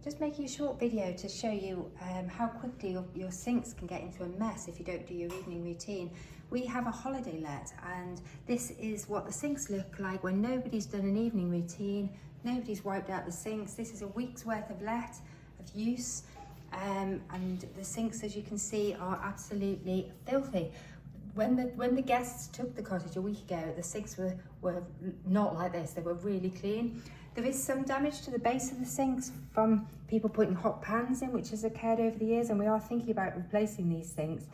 just making a short video to show you how quickly your sinks can get into a mess if you don't do your evening routine. We have a holiday let, and this is what the sinks look like when nobody's done an evening routine, nobody's wiped out the sinks. This is a week's worth of let, of use, and the sinks, as you can see, are absolutely filthy. When the guests took the cottage a week ago, the sinks were not like this. They were really clean. There is some damage to the base of the sinks from people putting hot pans in, which has occurred over the years, and we are thinking about replacing these sinks.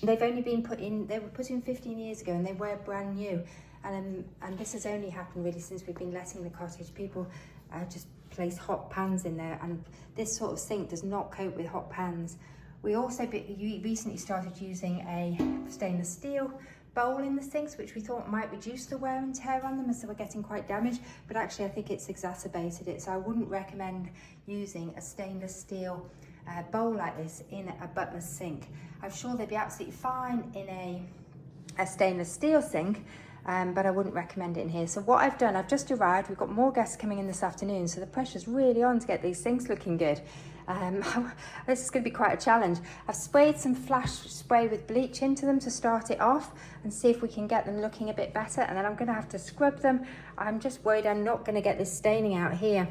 They've only been put in, they were put in 15 years ago, and they were brand new. And this has only happened really since we've been letting the cottage. People just place hot pans in there, and this sort of sink does not cope with hot pans. We also recently started using a stainless steel bowl in the sinks, which we thought might reduce the wear and tear on them as they were getting quite damaged, but actually I think it's exacerbated it. So I wouldn't recommend using a stainless steel bowl like this in a Butlers sink. I'm sure they'd be absolutely fine in a stainless steel sink, but I wouldn't recommend it in here. So what I've done, I've just arrived, we've got more guests coming in this afternoon, so the pressure's really on to get these sinks looking good. This is going to be quite a challenge. I've sprayed some flash spray with bleach into them to start it off and see if we can get them looking a bit better, and then I'm going to have to scrub them. I'm just worried I'm not going to get this staining out here.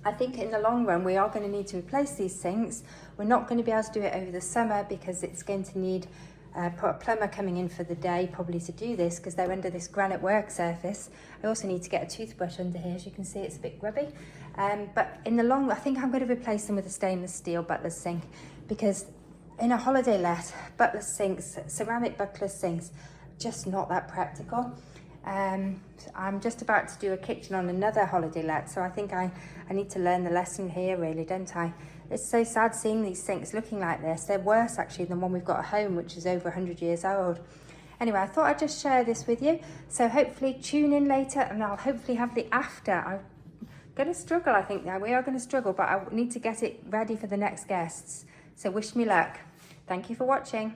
I think in the long run we are going to need to replace these sinks. We're not going to be able to do it over the summer because it's going to need a plumber coming in for the day probably to do this, because they're under this granite work surface. I also need to get a toothbrush under here. As you can see, it's a bit grubby. But in the long run, I think I'm going to replace them with a stainless steel Butlers sink, because in a holiday let, Butlers sinks, ceramic Butlers sinks, just not that practical. I'm just about to do a kitchen on another holiday let, so I think I need to learn the lesson here really, don't I? It's so sad seeing these sinks looking like this. They're worse actually than one we've got at home, which is over 100 years old. Anyway, I thought I'd just share this with you. So hopefully tune in later, and I'll hopefully have the after. I'm going to struggle, I think now. We are going to struggle, but I need to get it ready for the next guests. So wish me luck. Thank you for watching.